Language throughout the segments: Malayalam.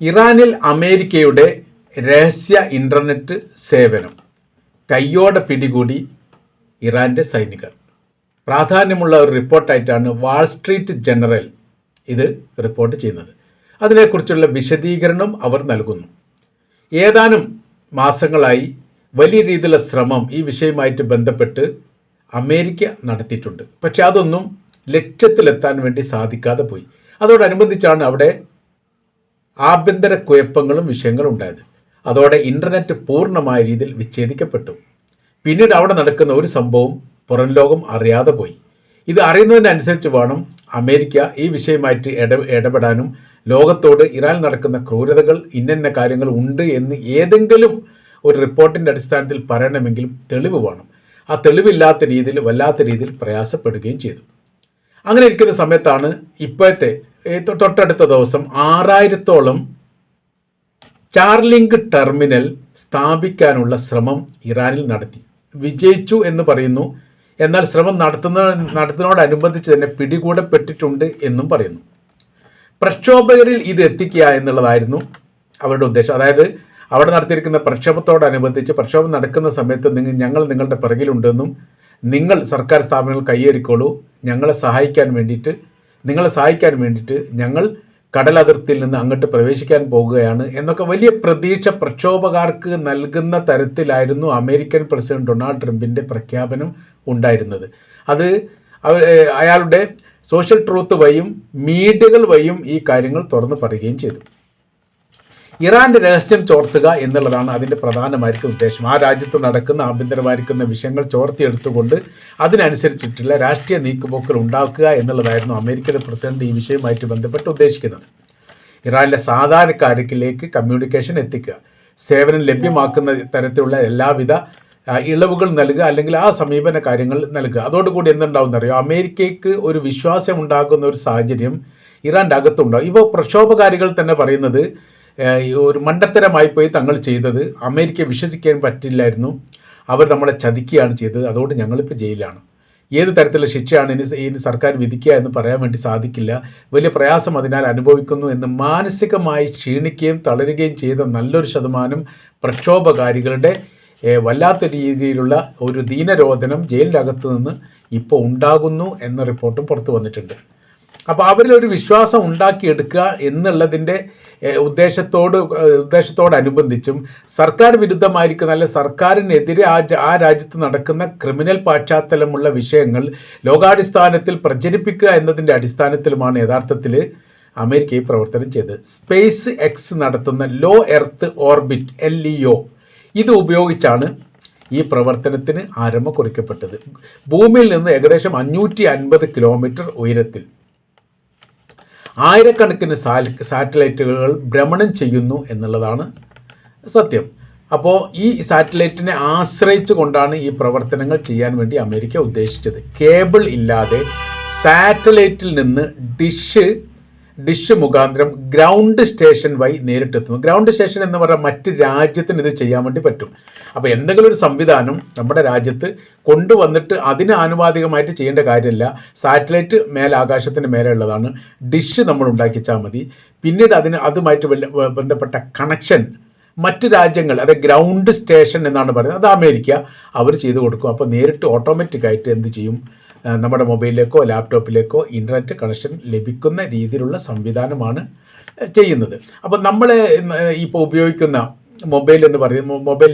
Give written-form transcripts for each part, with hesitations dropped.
ഇറാനിൽ അമേരിക്കയുടെ രഹസ്യ ഇൻ്റർനെറ്റ് സേവനം കയ്യോടെ പിടികൂടി ഇറാൻ്റെ സൈനികർ. പ്രാധാന്യമുള്ള ഒരു റിപ്പോർട്ടായിട്ടാണ് വാൾ സ്ട്രീറ്റ് ജനറൽ ഇത് റിപ്പോർട്ട് ചെയ്യുന്നത്. അതിനെക്കുറിച്ചുള്ള വിശദീകരണം അവർ നൽകുന്നു. ഏതാനും മാസങ്ങളായി വലിയ രീതിയിലുള്ള ശ്രമം ഈ വിഷയവുമായിട്ട് ബന്ധപ്പെട്ട് അമേരിക്ക നടത്തിയിട്ടുണ്ട്. പക്ഷെ അതൊന്നും ലക്ഷ്യത്തിലെത്താൻ വേണ്ടി സാധിക്കാതെ പോയി. അതോടനുബന്ധിച്ചാണ് അവിടെ ആഭ്യന്തര കുഴപ്പങ്ങളും വിഷയങ്ങളും ഉണ്ടായത്. അതോടെ ഇൻ്റർനെറ്റ് പൂർണ്ണമായ രീതിയിൽ വിച്ഛേദിക്കപ്പെട്ടു. പിന്നീട് അവിടെ നടക്കുന്ന ഒരു സംഭവം പുറം ലോകം അറിയാതെ പോയി. ഇത് അറിയുന്നതിനനുസരിച്ച് വേണം അമേരിക്ക ഈ വിഷയമായിട്ട് ഇടപെടാനും ലോകത്തോട് ഇറാൻ നടക്കുന്ന ക്രൂരതകൾ ഇന്ന കാര്യങ്ങൾ ഉണ്ട് എന്ന് ഏതെങ്കിലും ഒരു റിപ്പോർട്ടിൻ്റെ അടിസ്ഥാനത്തിൽ പറയണമെങ്കിലും തെളിവ് വേണം. ആ തെളിവില്ലാത്ത രീതിയിൽ വല്ലാത്ത രീതിയിൽ പ്രയാസപ്പെടുകയും ചെയ്തു. അങ്ങനെ ഇരിക്കുന്ന സമയത്താണ് ഇപ്പോഴത്തെ തൊട്ടടുത്ത ദിവസം 6000-ഓളം ചാർലിങ്ക് ടെർമിനൽ സ്ഥാപിക്കാനുള്ള ശ്രമം ഇറാനിൽ നടത്തി. വിജയിച്ചു എന്ന് പറയുന്നു. എന്നാൽ ശ്രമം നടത്തുന്നതോടനുബന്ധിച്ച് തന്നെ പിടികൂടപ്പെട്ടിട്ടുണ്ട് എന്നും പറയുന്നു. പ്രക്ഷോഭകരിൽ ഇത് എത്തിക്കുക എന്നുള്ളതായിരുന്നു അവരുടെ ഉദ്ദേശം. അതായത് അവിടെ നടത്തിയിരിക്കുന്ന പ്രക്ഷോഭത്തോടനുബന്ധിച്ച് പ്രക്ഷോഭം നടക്കുന്ന സമയത്ത് ഞങ്ങൾ നിങ്ങളുടെ പിറകിലുണ്ടെന്നും നിങ്ങൾ സർക്കാർ സ്ഥാപനങ്ങൾ കയ്യേറിക്കോളൂ, നിങ്ങളെ സഹായിക്കാൻ വേണ്ടിയിട്ട് ഞങ്ങൾ കടലതിർത്തിയിൽ നിന്ന് അങ്ങോട്ട് പ്രവേശിക്കാൻ പോകുകയാണ് എന്നൊക്കെ വലിയ പ്രതീക്ഷ പ്രക്ഷോഭകർക്ക് നൽകുന്ന തരത്തിലായിരുന്നു അമേരിക്കൻ പ്രസിഡന്റ് ഡൊണാൾഡ് ട്രംപിൻ്റെ പ്രഖ്യാപനം ഉണ്ടായിരുന്നത്. അത് അയാളുടെ സോഷ്യൽ ട്രൂത്ത് വഴിയും മീഡിയകൾ വഴിയും ഈ കാര്യങ്ങൾ തുറന്നു പറയുകയും ചെയ്തു. ഇറാൻ്റെ രഹസ്യം ചോർത്തുക എന്നുള്ളതാണ് അതിൻ്റെ പ്രധാനമായിരിക്കും ഉദ്ദേശം. ആ രാജ്യത്ത് നടക്കുന്ന ആഭ്യന്തരമായിരിക്കുന്ന വിഷയങ്ങൾ ചോർത്തിയെടുത്തുകൊണ്ട് അതിനനുസരിച്ചിട്ടുള്ള രാഷ്ട്രീയ നീക്കുപോക്കുകൾ ഉണ്ടാക്കുക എന്നുള്ളതായിരുന്നു അമേരിക്കയുടെ പ്രസിഡന്റ് ഈ വിഷയവുമായിട്ട് ബന്ധപ്പെട്ട് ഉദ്ദേശിക്കുന്നത്. ഇറാനിലെ സാധാരണക്കാരിലേക്ക് കമ്മ്യൂണിക്കേഷൻ എത്തിക്കുക, സേവനം ലഭ്യമാക്കുന്ന തരത്തിലുള്ള എല്ലാവിധ ഇളവുകൾ നൽകുക, അല്ലെങ്കിൽ ആ സമീപന കാര്യങ്ങൾ നൽകുക. അതോടുകൂടി എന്തുണ്ടാവുമെന്നറിയോ, അമേരിക്കയ്ക്ക് ഒരു വിശ്വാസം ഉണ്ടാകുന്ന ഒരു സാഹചര്യം ഇറാൻ്റെ അകത്തുണ്ടാകും. ഇപ്പോൾ പ്രക്ഷോഭകാരികൾ തന്നെ പറയുന്നത് ഒരു മണ്ടത്തരമായി പോയി തങ്ങൾ ചെയ്തത്, അമേരിക്ക വിശ്വസിക്കാൻ പറ്റില്ലായിരുന്നു, അവർ നമ്മളെ ചതിക്കുകയാണ് ചെയ്തത്, അതുകൊണ്ട് ഞങ്ങളിപ്പോൾ ജയിലാണ്. ഏത് തരത്തിലുള്ള ശിക്ഷയാണ് ഇനി സർക്കാർ വിധിക്കുക എന്ന് പറയാൻ വേണ്ടി സാധിക്കില്ല, വലിയ പ്രയാസം അതിനാൽ അനുഭവിക്കുന്നു എന്ന് മാനസികമായി ക്ഷീണിക്കുകയും തളരുകയും ചെയ്ത നല്ലൊരു ശതമാനം പ്രക്ഷോഭകാരികളുടെ വല്ലാത്ത രീതിയിലുള്ള ഒരു ദീനരോധനം ജയിലിനകത്ത് നിന്ന് ഇപ്പോൾ ഉണ്ടാകുന്നു എന്ന റിപ്പോർട്ടും പുറത്തു വന്നിട്ടുണ്ട്. അപ്പോൾ അവരിലൊരു വിശ്വാസം ഉണ്ടാക്കിയെടുക്കുക എന്നുള്ളതിൻ്റെ ഉദ്ദേശത്തോടനുബന്ധിച്ചും സർക്കാർ വിരുദ്ധമായിരിക്കുന്ന അല്ലെ സർക്കാരിനെതിരെ ആ രാജ്യത്ത് നടക്കുന്ന ക്രിമിനൽ പശ്ചാത്തലമുള്ള വിഷയങ്ങൾ ലോകാടിസ്ഥാനത്തിൽ പ്രചരിപ്പിക്കുക എന്നതിൻ്റെ അടിസ്ഥാനത്തിലുമാണ് യഥാർത്ഥത്തിൽ അമേരിക്ക ഈ പ്രവർത്തനം ചെയ്തത്. സ്പേസ് എക്സ് നടത്തുന്ന ലോ എർത്ത് ഓർബിറ്റ് LEO ഇത് ഉപയോഗിച്ചാണ് ഈ പ്രവർത്തനത്തിന് ആരംഭം കുറിക്കപ്പെട്ടത്. ഭൂമിയിൽ നിന്ന് ഏകദേശം 550 കിലോമീറ്റർ ഉയരത്തിൽ ആയിരക്കണക്കിന് സാറ്റലൈറ്റുകൾ ഭ്രമണം ചെയ്യുന്നു എന്നുള്ളതാണ് സത്യം. അപ്പോൾ ഈ സാറ്റലൈറ്റിനെ ആശ്രയിച്ചു കൊണ്ടാണ് ഈ പ്രവർത്തനങ്ങൾ ചെയ്യാൻ വേണ്ടി അമേരിക്ക ഉദ്ദേശിച്ചത്. കേബിൾ ഇല്ലാതെ സാറ്റലൈറ്റിൽ നിന്ന് ഡിഷ് മുഖാന്തരം ഗ്രൗണ്ട് സ്റ്റേഷൻ വഴി നേരിട്ടെത്തുന്നു. ഗ്രൗണ്ട് സ്റ്റേഷൻ എന്ന് പറഞ്ഞാൽ മറ്റ് രാജ്യത്തിന് ഇത് ചെയ്യാൻ വേണ്ടി പറ്റും. അപ്പോൾ എന്തെങ്കിലും ഒരു സംവിധാനം നമ്മുടെ രാജ്യത്ത് കൊണ്ടുവന്നിട്ട് അതിന് ആനുപാതികമായിട്ട് ചെയ്യേണ്ട കാര്യമില്ല. സാറ്റലൈറ്റ് ആകാശത്തിന് മേലെ ഉള്ളതാണ്. ഡിഷ് നമ്മൾ ഉണ്ടാക്കിച്ചാൽ മതി. പിന്നീട് അതുമായിട്ട് ബന്ധപ്പെട്ട കണക്ഷൻ മറ്റ് രാജ്യങ്ങൾ, അതായത് ഗ്രൗണ്ട് സ്റ്റേഷൻ എന്നാണ് പറയുന്നത്, അത് അമേരിക്ക അവർ ചെയ്തു കൊടുക്കും. അപ്പോൾ നേരിട്ട് ഓട്ടോമാറ്റിക്കായിട്ട് എന്ത് ചെയ്യും, നമ്മുടെ മൊബൈലിലേക്കോ ലാപ്ടോപ്പിലേക്കോ ഇൻ്റർനെറ്റ് കണക്ഷൻ ലഭിക്കുന്ന രീതിയിലുള്ള സംവിധാനമാണ് ചെയ്യുന്നത്. അപ്പോൾ നമ്മൾ ഇപ്പോൾ ഉപയോഗിക്കുന്ന മൊബൈൽ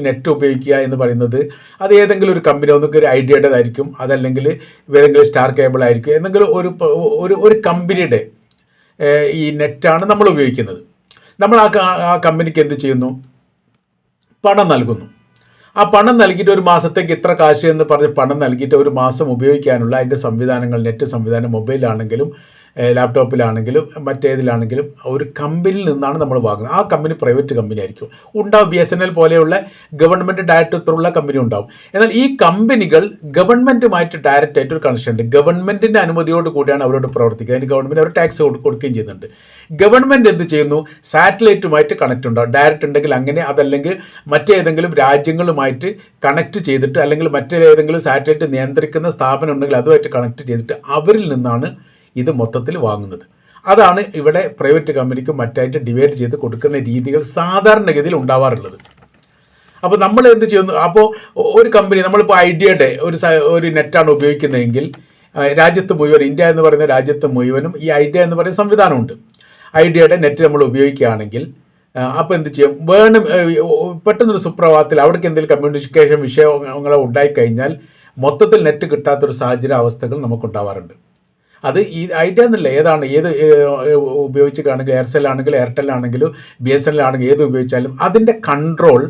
നെറ്റ് ഉപയോഗിക്കുക എന്ന് പറയുന്നത് അത് ഏതെങ്കിലും ഒരു കമ്പനി, ഒന്നൊക്കെ ഒരു ഐഡിയയുടേതായിരിക്കും, അതല്ലെങ്കിൽ ഏതെങ്കിലും സ്റ്റാർ കേബിൾ ആയിരിക്കും, എന്തെങ്കിലും ഒരു കമ്പനിയുടെ ഈ നെറ്റാണ് നമ്മൾ ഉപയോഗിക്കുന്നത്. നമ്മൾ ആ കമ്പനിക്ക് എന്ത് ചെയ്യുന്നു, പണം നൽകുന്നു. ആ പണം നൽകിയിട്ട് ഒരു മാസത്തേക്ക് ഇത്ര കാശ് എന്ന് പറഞ്ഞ് പണം നൽകിയിട്ട് ഒരു മാസം ഉപയോഗിക്കാനുള്ള അതിൻ്റെ സംവിധാനങ്ങൾ, നെറ്റ് സംവിധാനം മൊബൈലിലാണെങ്കിലും ലാപ്ടോപ്പിലാണെങ്കിലും മറ്റേതിലാണെങ്കിലും ഒരു കമ്പനിയിൽ നിന്നാണ് നമ്മൾ വാങ്ങുന്നത്. ആ കമ്പനി പ്രൈവറ്റ് കമ്പനി ആയിരിക്കും ഉണ്ടാവും. BSNL പോലെയുള്ള ഗവൺമെൻറ് ഡയറക്ടറുള്ള കമ്പനി ഉണ്ടാവും. എന്നാൽ ഈ കമ്പനികൾ ഗവൺമെൻറ്റുമായിട്ട് ഡയറക്റ്റ് ആയിട്ടൊരു കണക്ഷൻ ഉണ്ട്. ഗവൺമെൻറ്റിൻ്റെ അനുമതിയോട് കൂടിയാണ് അവരോട് പ്രവർത്തിക്കുക. അതിന് ഗവൺമെൻറ് അവർ ടാക്സ് കൊടുക്കുകയും ചെയ്യുന്നുണ്ട്. ഗവൺമെൻറ് എന്ത് ചെയ്യുന്നു, സാറ്റലൈറ്റുമായിട്ട് കണക്റ്റ് ഉണ്ടാവും. ഡയറക്റ്റ് ഉണ്ടെങ്കിൽ അങ്ങനെ, അതല്ലെങ്കിൽ മറ്റേതെങ്കിലും രാജ്യങ്ങളുമായിട്ട് കണക്ട് ചെയ്തിട്ട്, അല്ലെങ്കിൽ മറ്റേതെങ്കിലും സാറ്റലൈറ്റ് നിയന്ത്രിക്കുന്ന സ്ഥാപനം ഉണ്ടെങ്കിൽ അതുമായിട്ട് കണക്ട് ചെയ്തിട്ട് അവരിൽ നിന്നാണ് ഇത് മൊത്തത്തിൽ വാങ്ങുന്നത്. അതാണ് ഇവിടെ പ്രൈവറ്റ് കമ്പനിക്ക് മറ്റായിട്ട് ഡിവൈഡ് ചെയ്ത് കൊടുക്കുന്ന രീതികൾ സാധാരണഗതിയിൽ ഉണ്ടാവാറുള്ളത്. അപ്പോൾ നമ്മൾ എന്ത് ചെയ്യുന്നു, അപ്പോൾ ഒരു കമ്പനി നമ്മളിപ്പോൾ ഐഡിയയുടെ ഒരു നെറ്റാണ് ഉപയോഗിക്കുന്നതെങ്കിൽ രാജ്യത്ത് മുഴുവൻ, ഇന്ത്യ എന്ന് പറയുന്ന രാജ്യത്ത് മുഴുവനും ഈ ഐഡിയ എന്ന് പറയുന്ന സംവിധാനമുണ്ട്. ഐഡിയയുടെ നെറ്റ് നമ്മൾ ഉപയോഗിക്കുകയാണെങ്കിൽ അപ്പോൾ എന്ത് ചെയ്യും, വേണം പെട്ടെന്നൊരു സുപ്രഭാതത്തിൽ അവിടേക്ക് എന്തെങ്കിലും കമ്മ്യൂണിക്കേഷൻ വിഷയങ്ങളോ ഉണ്ടായിക്കഴിഞ്ഞാൽ മൊത്തത്തിൽ നെറ്റ് കിട്ടാത്തൊരു സാഹചര്യ അവസ്ഥകൾ നമുക്കുണ്ടാവാറുണ്ട്. അത് ഈ ഐഡിയ എന്നല്ല, ഏത് ഉപയോഗിച്ച് കാണുക, എയർസെൽ ആണെങ്കിലും എയർടെൽ ആണെങ്കിലും BSNL ആണെങ്കിലും ഏത് ഉപയോഗിച്ചാലും അതിൻ്റെ കൺട്രോൾ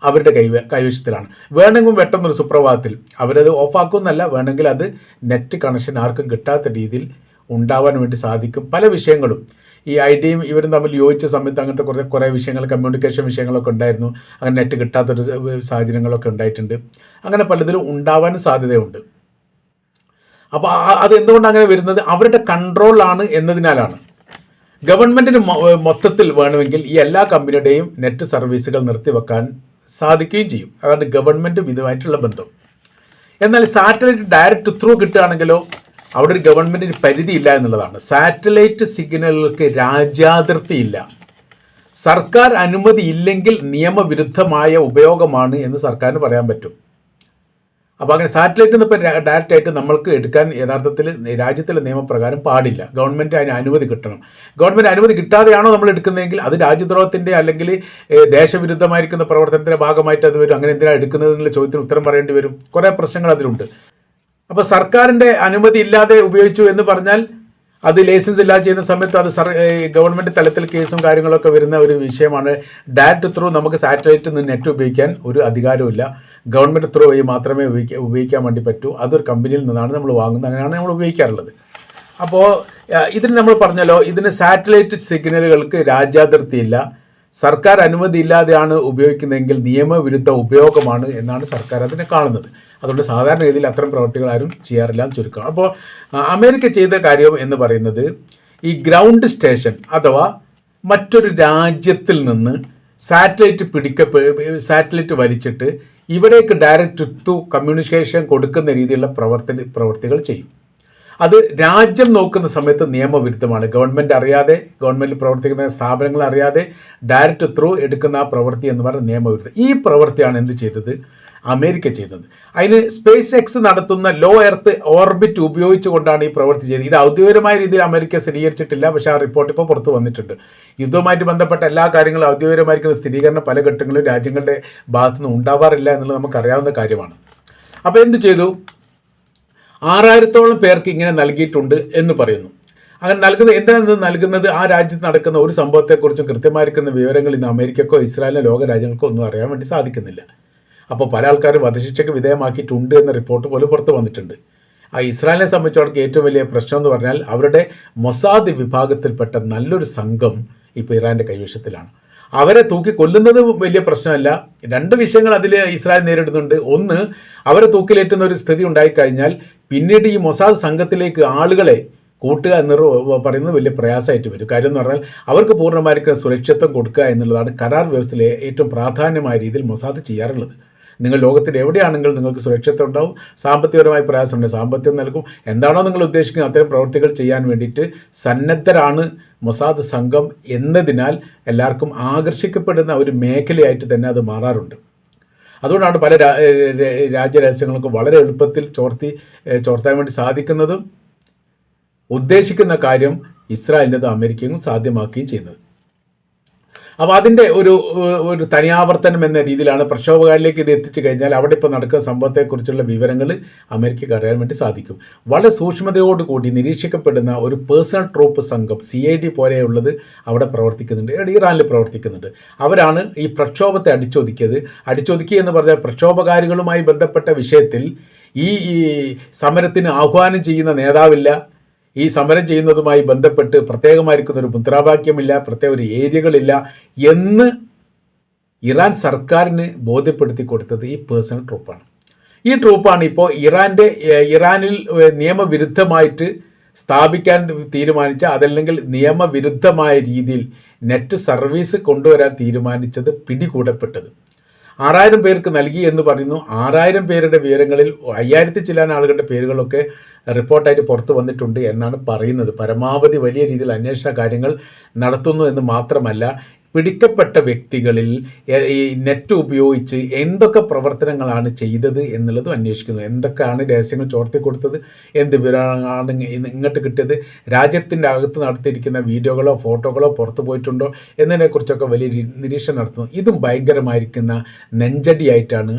അവരുടെ കൈവശത്തിലാണ്. വേണമെങ്കിൽ പെട്ടെന്നൊരു സുപ്രഭാതത്തിൽ അവരത് ഓഫാക്കുമെന്നല്ല, വേണമെങ്കിൽ അത് നെറ്റ് കണക്ഷൻ ആർക്കും കിട്ടാത്ത രീതിയിൽ ഉണ്ടാവാൻ വേണ്ടി സാധിക്കും. പല വിഷയങ്ങളും ഈ ഐഡിയയും ഇവരും തമ്മിൽ യോജിച്ച സമയത്ത് അങ്ങനത്തെ കുറേ വിഷയങ്ങൾ, കമ്മ്യൂണിക്കേഷൻ വിഷയങ്ങളൊക്കെ ഉണ്ടായിരുന്നു. അങ്ങനെ നെറ്റ് കിട്ടാത്തൊരു സാഹചര്യങ്ങളൊക്കെ ഉണ്ടായിട്ടുണ്ട്. അങ്ങനെ പലതിലും ഉണ്ടാവാനും സാധ്യതയുണ്ട്. അപ്പോൾ അതെന്തുകൊണ്ട് അങ്ങനെ വരുന്നത്, അവരുടെ കൺട്രോളാണ് എന്നതിനാലാണ്. ഗവൺമെൻറ്റിന് മൊത്തത്തിൽ വേണമെങ്കിൽ ഈ എല്ലാ കമ്പനിയുടെയും നെറ്റ് സർവീസുകൾ നിർത്തിവെക്കാൻ സാധിക്കുകയും ചെയ്യും. അതാണ് ഗവൺമെൻറ്റും ഇതുമായിട്ടുള്ള ബന്ധം. എന്നാൽ സാറ്റലൈറ്റ് ഡയറക്റ്റ് ത്രൂ കിട്ടുകയാണെങ്കിലോ അവിടെ ഒരു ഗവൺമെൻറ്റിന് പരിധിയില്ല എന്നുള്ളതാണ്. സാറ്റലൈറ്റ് സിഗ്നലുകൾക്ക് രാജ്യാതിർത്തിയില്ല. സർക്കാർ അനുമതി ഇല്ലെങ്കിൽ നിയമവിരുദ്ധമായ ഉപയോഗമാണ് എന്ന് സർക്കാരിന് പറയാൻ പറ്റും. അപ്പോൾ അങ്ങനെ സാറ്റലൈറ്റിൽ നിന്ന് ഇപ്പോൾ ഡയറക്റ്റ് ആയിട്ട് നമ്മൾക്ക് എടുക്കാൻ യഥാർത്ഥത്തിൽ രാജ്യത്തിലെ നിയമപ്രകാരം പാടില്ല. ഗവൺമെൻറ് അതിന് അനുമതി കിട്ടണം. ഗവൺമെൻറ് അനുമതി കിട്ടാതെയാണോ നമ്മൾ എടുക്കുന്നതെങ്കിൽ അത് രാജ്യദ്രോഹത്തിൻ്റെ അല്ലെങ്കിൽ ദേശവിരുദ്ധമായിരിക്കുന്ന പ്രവർത്തനത്തിൻ്റെ ഭാഗമായിട്ട് അത് വരും. അങ്ങനെ എന്തിനാണ് എടുക്കുന്നതെന്നുള്ള ചോദ്യത്തിന് ഉത്തരം പറയേണ്ടി വരും. കുറേ പ്രശ്നങ്ങൾ അതിലുണ്ട്. അപ്പോൾ സർക്കാരിൻ്റെ അനുമതി ഇല്ലാതെ ഉപയോഗിച്ചു എന്ന് പറഞ്ഞാൽ അത് ലൈസൻസ് ഇല്ലാതെ ചെയ്യുന്ന സമയത്ത് അത് ഗവൺമെൻറ് തലത്തിൽ കേസും കാര്യങ്ങളൊക്കെ വരുന്ന ഒരു വിഷയമാണ്. ഡയറക്റ്റ് ത്രൂ നമുക്ക് സാറ്റലൈറ്റിൽ നിന്ന് നെറ്റ് ഉപയോഗിക്കാൻ ഒരു അധികാരമില്ല. ഗവൺമെൻറ് ത്രൂ വഴി മാത്രമേ ഉപയോഗിക്കാൻ വേണ്ടി പറ്റൂ. അതൊരു കമ്പനിയിൽ നിന്നാണ് നമ്മൾ വാങ്ങുന്നത്. അങ്ങനെയാണ് നമ്മൾ ഉപയോഗിക്കാറുള്ളത്. അപ്പോൾ ഇതിന് നമ്മൾ പറഞ്ഞല്ലോ, ഇതിന് സാറ്റലൈറ്റ് സിഗ്നലുകൾക്ക് രാജ്യാതിർത്തിയില്ല. സർക്കാർ അനുമതി ഇല്ലാതെയാണ് ഉപയോഗിക്കുന്നതെങ്കിൽ നിയമവിരുദ്ധ ഉപയോഗമാണ് എന്നാണ് സർക്കാർ അതിനെ കാണുന്നത്. അതുകൊണ്ട് സാധാരണ രീതിയിൽ അത്തരം പ്രവർത്തികൾ ആരും ചെയ്യാറില്ല എന്ന് ചുരുക്കം. അപ്പോൾ അമേരിക്ക ചെയ്ത കാര്യം എന്ന് പറയുന്നത് ഈ ഗ്രൗണ്ട് സ്റ്റേഷൻ അഥവാ മറ്റൊരു രാജ്യത്തിൽ നിന്ന് സാറ്റലൈറ്റ് വലിച്ചിട്ട് ഇവിടേക്ക് ഡയറക്റ്റ് ടു കമ്മ്യൂണിക്കേഷൻ കൊടുക്കുന്ന രീതിയിലുള്ള പ്രവർത്തികൾ ചെയ്യും. അത് രാജ്യം നോക്കുന്ന സമയത്ത് നിയമവിരുദ്ധമാണ്. ഗവൺമെൻറ് അറിയാതെ, ഗവൺമെൻറ് പ്രവർത്തിക്കുന്ന സ്ഥാപനങ്ങൾ അറിയാതെ ഡയറക്റ്റ് ത്രൂ എടുക്കുന്ന ആ പ്രവൃത്തി എന്ന് പറയുന്നത് നിയമവിരുദ്ധം. ഈ പ്രവൃത്തിയാണ് എന്ത് ചെയ്തത്, അമേരിക്ക ചെയ്തത്. അതിന് സ്പേസ് എക്സ് നടത്തുന്ന ലോ എർത്ത് ഓർബിറ്റ് ഉപയോഗിച്ചുകൊണ്ടാണ് ഈ പ്രവൃത്തി ചെയ്തത്. ഇത് ഔദ്യോഗികമായ രീതിയിൽ അമേരിക്ക സ്ഥിരീകരിച്ചിട്ടില്ല, പക്ഷേ ആ റിപ്പോർട്ട് ഇപ്പോൾ പുറത്ത് വന്നിട്ടുണ്ട്. യുദ്ധവുമായിട്ട് ബന്ധപ്പെട്ട എല്ലാ കാര്യങ്ങളും ഔദ്യോഗികമായിരിക്കുന്ന സ്ഥിരീകരണം പല ഘട്ടങ്ങളിലും രാജ്യങ്ങളുടെ ഭാഗത്തുനിന്ന് ഉണ്ടാവാറില്ല എന്നുള്ളത് നമുക്കറിയാവുന്ന കാര്യമാണ്. അപ്പോൾ എന്ത് ചെയ്തു, 6000-ഓളം പേർക്ക് ഇങ്ങനെ നൽകിയിട്ടുണ്ട് എന്ന് പറയുന്നു. അങ്ങനെ എന്താണ് നൽകുന്നത്, ആ രാജ്യത്ത് നടക്കുന്ന ഒരു സംഭവത്തെക്കുറിച്ചും കൃത്യമായിരിക്കുന്ന വിവരങ്ങൾ ഇന്ന് അമേരിക്കക്കോ ഇസ്രായേലിനോ ലോക രാജ്യങ്ങൾക്കോ ഒന്നും അറിയാൻ വേണ്ടി സാധിക്കുന്നില്ല. അപ്പോൾ പല ആൾക്കാരും വധശിക്ഷയ്ക്ക് വിധേയമാക്കിയിട്ടുണ്ട് എന്ന റിപ്പോർട്ട് പോലും പുറത്ത് വന്നിട്ടുണ്ട്. ആ ഇസ്രായേലിനെ സംബന്ധിച്ചവർക്ക് ഏറ്റവും വലിയ പ്രശ്നം എന്ന് പറഞ്ഞാൽ അവരുടെ മൊസാദ് വിഭാഗത്തിൽപ്പെട്ട നല്ലൊരു സംഘം ഇപ്പോൾ ഇറാൻ്റെ കൈവശത്തിലാണ്. അവരെ തൂക്കി കൊല്ലുന്നത് വലിയ പ്രശ്നമല്ല. രണ്ട് വിഷയങ്ങൾ അതിൽ ഇസ്രായേൽ നേരിടുന്നുണ്ട്. ഒന്ന്, അവരെ തൂക്കിലേറ്റുന്ന ഒരു സ്ഥിതി ഉണ്ടായിക്കഴിഞ്ഞാൽ പിന്നീട് ഈ മൊസാദ് സംഘത്തിലേക്ക് ആളുകളെ കൂട്ടുക എന്ന് പറയുന്നത് വലിയ പ്രയാസമായിട്ട് വരും. കാര്യം എന്ന് പറഞ്ഞാൽ അവർക്ക് പൂർണ്ണമായിരിക്കും സുരക്ഷിതത്വം കൊടുക്കുക എന്നുള്ളതാണ് കരാർ വ്യവസ്ഥയിലെ ഏറ്റവും പ്രാധാന്യമായ രീതിയിൽ മൊസാദ് ചെയ്യാറുള്ളത്. നിങ്ങൾ ലോകത്തിൽ എവിടെയാണെങ്കിലും നിങ്ങൾക്ക് സുരക്ഷിതത്വം ഉണ്ടാവും, സാമ്പത്തികപരമായ പ്രയാസമുണ്ട്, സാമ്പത്തികം നൽകും. എന്താണോ നിങ്ങൾ ഉദ്ദേശിക്കുന്നത് അത്തരം പ്രവർത്തികൾ ചെയ്യാൻ വേണ്ടിയിട്ട് സന്നദ്ധരാണ് മൊസാദ് സംഘം എന്നതിനാൽ എല്ലാവർക്കും ആകർഷിക്കപ്പെടുന്ന ഒരു മേഖലയായിട്ട് തന്നെ അത് മാറാറുണ്ട്. അതുകൊണ്ടാണ് പല രാജ്യരഹസ്യങ്ങൾക്ക് വളരെ എളുപ്പത്തിൽ ചോർത്താൻ വേണ്ടി സാധിക്കുന്നതും ഉദ്ദേശിക്കുന്ന കാര്യം ഇസ്രായേലിൻ്റെതും അമേരിക്കയും സാധ്യമാക്കുകയും ചെയ്യുന്നത്. അപ്പോൾ അതിൻ്റെ ഒരു തനിയാവർത്തനം എന്ന രീതിയിലാണ് പ്രക്ഷോഭകാരിലേക്ക് ഇത് എത്തിച്ചു കഴിഞ്ഞാൽ അവിടെ ഇപ്പോൾ നടക്കുന്ന സംഭവത്തെക്കുറിച്ചുള്ള വിവരങ്ങൾ അമേരിക്കയ്ക്ക് അറിയാൻ വേണ്ടി സാധിക്കും. വളരെ സൂക്ഷ്മതയോടുകൂടി നിരീക്ഷിക്കപ്പെടുന്ന ഒരു പേഴ്സണൽ ട്രൂപ്പ് സംഘം CID പോലെയുള്ളത് അവിടെ പ്രവർത്തിക്കുന്നുണ്ട്, ഇറാനിൽ പ്രവർത്തിക്കുന്നുണ്ട്. അവരാണ് ഈ പ്രക്ഷോഭത്തെ അടിച്ചൊതുക്കിയത് എന്ന് പറഞ്ഞാൽ പ്രക്ഷോഭകാരികളുമായി ബന്ധപ്പെട്ട വിഷയത്തിൽ ഈ സമരത്തിന് ആഹ്വാനം ചെയ്യുന്ന നേതാവില്ല, ഈ സമരം ചെയ്യുന്നതുമായി ബന്ധപ്പെട്ട് പ്രത്യേകമായിരിക്കുന്ന ഒരു മുദ്രാവാക്യമില്ല, പ്രത്യേക ഒരു ഏരിയകളില്ല എന്ന് ഇറാൻ സർക്കാരിന് ബോധ്യപ്പെടുത്തി കൊടുത്തത് ഈ പേഴ്സണൽ ട്രൂപ്പാണ്. ഈ ട്രൂപ്പാണ് ഇപ്പോൾ ഇറാനിൽ നിയമവിരുദ്ധമായിട്ട് സ്ഥാപിക്കാൻ തീരുമാനിച്ച, അതല്ലെങ്കിൽ നിയമവിരുദ്ധമായ രീതിയിൽ നെറ്റ് സർവീസ് കൊണ്ടുവരാൻ തീരുമാനിച്ചത് പിടികൂടപ്പെട്ടത്. 6000 പേർക്ക് നൽകി എന്ന് പറയുന്നു. 6000 പേരുടെ വിവരങ്ങളിൽ 5000 ചില്ലാൻ ആളുകളുടെ പേരുകളൊക്കെ റിപ്പോർട്ടായിട്ട് പുറത്ത് വന്നിട്ടുണ്ട് എന്നാണ് പറയുന്നത്. പരമാവധി വലിയ രീതിയിൽ അന്വേഷണ കാര്യങ്ങൾ നടത്തുന്നു എന്ന് മാത്രമല്ല, പിടിക്കപ്പെട്ട വ്യക്തികളിൽ ഈ നെറ്റ് ഉപയോഗിച്ച് എന്തൊക്കെ പ്രവർത്തനങ്ങളാണ് ചെയ്തത് എന്നുള്ളതും അന്വേഷിക്കുന്നു. എന്തൊക്കെയാണ് രഹസ്യങ്ങൾ ചോർത്തി കൊടുത്തത്, എന്ത് വിവരമാണ് ഇങ്ങോട്ട് കിട്ടിയത്, രാജ്യത്തിൻ്റെ അകത്ത് നടത്തിയിരിക്കുന്ന വീഡിയോകളോ ഫോട്ടോകളോ പുറത്തു പോയിട്ടുണ്ടോ എന്നതിനെക്കുറിച്ചൊക്കെ വലിയ നിരീക്ഷണം നടത്തുന്നു. ഇതും ഭയങ്കരമായിരിക്കുന്ന നെഞ്ചടിയായിട്ടാണ്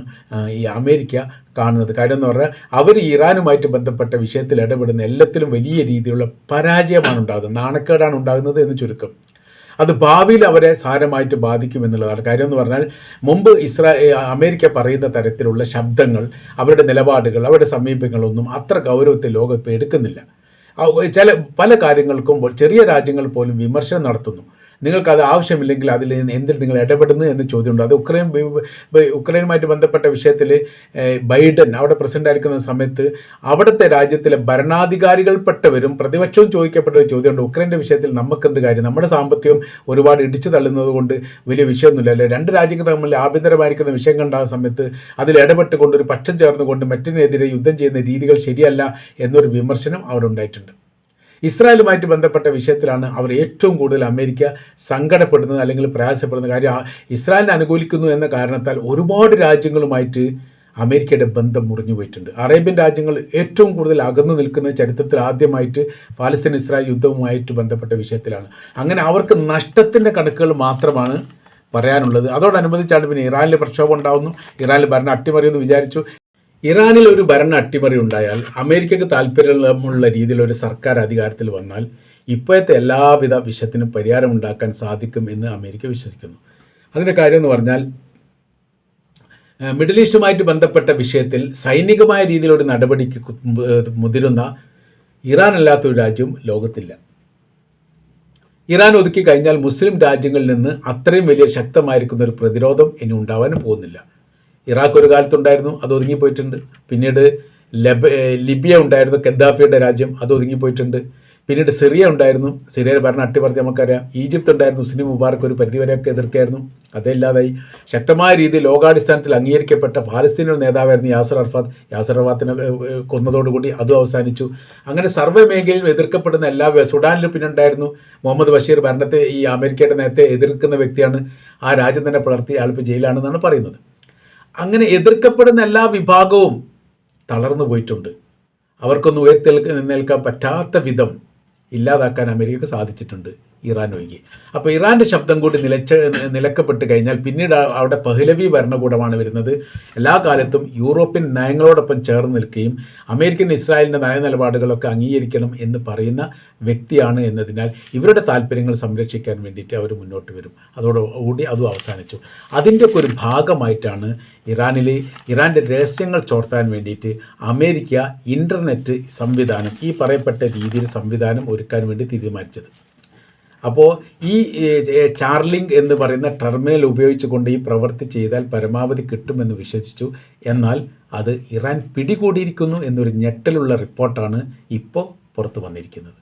ഈ അമേരിക്ക കാണുന്നത്. കാര്യം എന്ന് പറഞ്ഞാൽ അവർ ഇറാനുമായിട്ട് ബന്ധപ്പെട്ട വിഷയത്തിൽ ഇടപെടുന്ന എല്ലാത്തിലും വലിയ രീതിയിലുള്ള പരാജയമാണ് ഉണ്ടാകുന്നത്, നാണക്കേടാണ് ഉണ്ടാകുന്നത് എന്ന് ചുരുക്കം. അത് ഭാവിയിൽ അവരെ സാരമായിട്ട് ബാധിക്കുമെന്നുള്ളതാണ്. കാര്യം എന്ന് പറഞ്ഞാൽ മുമ്പ് അമേരിക്ക പറയുന്ന തരത്തിലുള്ള ശബ്ദങ്ങൾ, അവരുടെ നിലപാടുകൾ, അവരുടെ സമീപനങ്ങളൊന്നും അത്ര ഗൗരവത്തിൽ ലോകം ഇപ്പോൾ എടുക്കുന്നില്ല. പല കാര്യങ്ങൾക്കും ചെറിയ രാജ്യങ്ങൾ പോലും വിമർശനം നടത്തുന്നു. നിങ്ങൾക്കത് ആവശ്യമില്ലെങ്കിൽ അതിൽ എന്തിൽ നിങ്ങൾ ഇടപെടുന്നു എന്ന് ചോദ്യമുണ്ട്. അത് ഉക്രൈനുമായിട്ട് ബന്ധപ്പെട്ട വിഷയത്തിൽ ബൈഡൻ അവിടെ പ്രസിഡന്റ് ആയിരിക്കുന്ന സമയത്ത് അവിടുത്തെ രാജ്യത്തിലെ ഭരണാധികാരികൾപ്പെട്ടവരും പ്രതിപക്ഷവും ചോദിക്കപ്പെട്ട ഒരു ചോദ്യമുണ്ട്, ഉക്രൈൻ്റെ വിഷയത്തിൽ നമുക്കെന്ത് കാര്യം, നമ്മുടെ സാമ്പത്തികം ഒരുപാട് ഇടിച്ചു തള്ളുന്നത് കൊണ്ട് വലിയ വിഷയമൊന്നുമില്ല അല്ലേ, രണ്ട് രാജ്യങ്ങൾ തമ്മിൽ ആഭ്യന്തരമായിരിക്കുന്ന വിഷയങ്ങൾ ഉണ്ടാകുന്ന സമയത്ത് അതിൽ ഇടപെട്ടുകൊണ്ട് ഒരു പക്ഷം ചേർന്നുകൊണ്ട് മറ്റിനെതിരെ യുദ്ധം ചെയ്യുന്ന രീതികൾ ശരിയല്ല എന്നൊരു വിമർശനം അവിടെ ഉണ്ടായിട്ടുണ്ട്. ഇസ്രായേലുമായിട്ട് ബന്ധപ്പെട്ട വിഷയത്തിലാണ് അവർ ഏറ്റവും കൂടുതൽ അമേരിക്ക സങ്കടപ്പെടുന്നത് അല്ലെങ്കിൽ പ്രയാസപ്പെടുന്ന കാര്യം. ഇസ്രായേലിനെ അനുകൂലിക്കുന്നു എന്ന കാരണത്താൽ ഒരുപാട് രാജ്യങ്ങളുമായിട്ട് അമേരിക്കയുടെ ബന്ധം മുറിഞ്ഞു പോയിട്ടുണ്ട്. അറേബ്യൻ രാജ്യങ്ങൾ ഏറ്റവും കൂടുതൽ അകന്നു നിൽക്കുന്ന ചരിത്രത്തിൽ ആദ്യമായിട്ട് പാലസ്തീൻ ഇസ്രായേൽ യുദ്ധവുമായിട്ട് ബന്ധപ്പെട്ട വിഷയത്തിലാണ്. അങ്ങനെ അവർക്ക് നഷ്ടത്തിൻ്റെ കണക്കുകൾ മാത്രമാണ് പറയാനുള്ളത്. അതോടനുബന്ധിച്ചാണ് പിന്നെ ഇറാനിൽ പ്രക്ഷോഭം ഉണ്ടാകുന്നു, ഇറാനിൽ ഭരണം അട്ടിമറിയെന്ന് വിചാരിച്ചു. ഇറാനിൽ ഒരു ഭരണ അട്ടിമറി ഉണ്ടായാൽ അമേരിക്കക്ക് താല്പര്യമുള്ള രീതിയിലൊരു സർക്കാർ അധികാരത്തിൽ വന്നാൽ ഇപ്പോഴത്തെ എല്ലാവിധ വിഷയത്തിനും പരിഹാരമുണ്ടാക്കാൻ സാധിക്കും എന്ന് അമേരിക്ക വിശ്വസിക്കുന്നു. അതിൻ്റെ കാര്യം എന്ന് പറഞ്ഞാൽ മിഡിൽ ഈസ്റ്റുമായിട്ട് ബന്ധപ്പെട്ട വിഷയത്തിൽ സൈനികമായ രീതിയിലൊരു നടപടിക്ക് മുതിരുന്ന ഇറാൻ അല്ലാത്തൊരു രാജ്യവും ലോകത്തില്ല. ഇറാൻ ഒതുക്കി കഴിഞ്ഞാൽ മുസ്ലിം രാജ്യങ്ങളിൽ നിന്ന് അത്രയും വലിയ ശക്തമായിരിക്കുന്ന ഒരു പ്രതിരോധം ഇനി ഉണ്ടാവാനും പോകുന്നില്ല. ഇറാഖ് ഒരു കാലത്തുണ്ടായിരുന്നു, അത് ഒതുങ്ങിപ്പോയിട്ടുണ്ട്. പിന്നീട് ലിബിയ ഉണ്ടായിരുന്നു, ഗദ്ദാഫിയുടെ രാജ്യം, അത് ഒതുങ്ങിപ്പോയിട്ടുണ്ട്. പിന്നീട് സിറിയ ഉണ്ടായിരുന്നു, സിറിയയുടെ ഭരണം അട്ടിമറിച്ച് നമുക്കറിയാം. ഈജിപ്ത് ഉണ്ടായിരുന്നു, ഹുസ്നി മുബാറക്ക് ഒരു പരിധിവരെയൊക്കെ എതിർക്കായിരുന്നു, അതല്ലാതായി. ശക്തമായ രീതിയിൽ ലോകാടിസ്ഥാനത്തിൽ അംഗീകരിക്കപ്പെട്ട പാലസ്തീനിയുടെ നേതാവായിരുന്നു യാസർ അറഫാത്തിനെ കൊന്നതോടുകൂടി അതും അവസാനിച്ചു. അങ്ങനെ സർവ്വ മേഖലയിലും എതിർക്കപ്പെടുന്ന എല്ലാ, സുഡാനിലും പിന്നെ ഉണ്ടായിരുന്നു മുഹമ്മദ് ബഷീർ, ഭരണത്തെ ഈ അമേരിക്കയുടെ നേരത്തെ എതിർക്കുന്ന വ്യക്തിയാണ്, ആ രാജ്യം തന്നെ പുലർത്തി ആളിപ്പോൾ ജയിലാണെന്നാണ് പറയുന്നത്. അങ്ങനെ എതിർക്കപ്പെടുന്ന എല്ലാ വിഭാഗവും തളർന്നു പോയിട്ടുണ്ട്. അവർക്കൊന്നും ഉയർത്തെഴുന്നേൽക്കാൻ പറ്റാത്ത വിധം ഇല്ലാതാക്കാൻ അമേരിക്കക്ക് സാധിച്ചിട്ടുണ്ട്, ഇറാൻ ഒഴികെ. അപ്പോൾ ഇറാൻ്റെ ശബ്ദം കൂടി നിലക്കപ്പെട്ട് കഴിഞ്ഞാൽ പിന്നീട് അവിടെ പഹ്ലവി ഭരണകൂടമാണ് വരുന്നത്. എല്ലാ കാലത്തും യൂറോപ്യൻ നയങ്ങളോടൊപ്പം ചേർന്ന് നിൽക്കുകയും അമേരിക്കൻ ഇസ്രായേലിൻ്റെ നയനിലപാടുകളൊക്കെ അംഗീകരിക്കണം എന്ന് പറയുന്ന വ്യക്തിയാണ് എന്നതിനാൽ ഇവരുടെ താല്പര്യങ്ങൾ സംരക്ഷിക്കാൻ വേണ്ടിയിട്ട് അവർ മുന്നോട്ട് വരും. അതോടുകൂടി അതും അവസാനിച്ചു. അതിൻ്റെയൊക്കെ ഒരു ഭാഗമായിട്ടാണ് ഇറാൻ്റെ രഹസ്യങ്ങൾ ചോർത്താൻ വേണ്ടിയിട്ട് അമേരിക്ക ഇൻ്റർനെറ്റ് സംവിധാനം, ഈ പറയപ്പെട്ട രീതിയിൽ സംവിധാനം ഒരുക്കാൻ വേണ്ടി തീരുമാനിച്ചത്. അപ്പോൾ ഈ ചാർലിങ്ക് എന്ന് പറയുന്ന ടെർമിനൽ ഉപയോഗിച്ചുകൊണ്ട് ഈ പ്രവൃത്തി ചെയ്താൽ പരമാവധി കിട്ടുമെന്ന് വിശ്വസിച്ചു. എന്നാൽ അത് ഇറാൻ പിടികൂടിയിരിക്കുന്നു എന്നൊരു ഞെട്ടലുള്ള റിപ്പോർട്ടാണ് ഇപ്പോൾ പുറത്തു വന്നിരിക്കുന്നത്.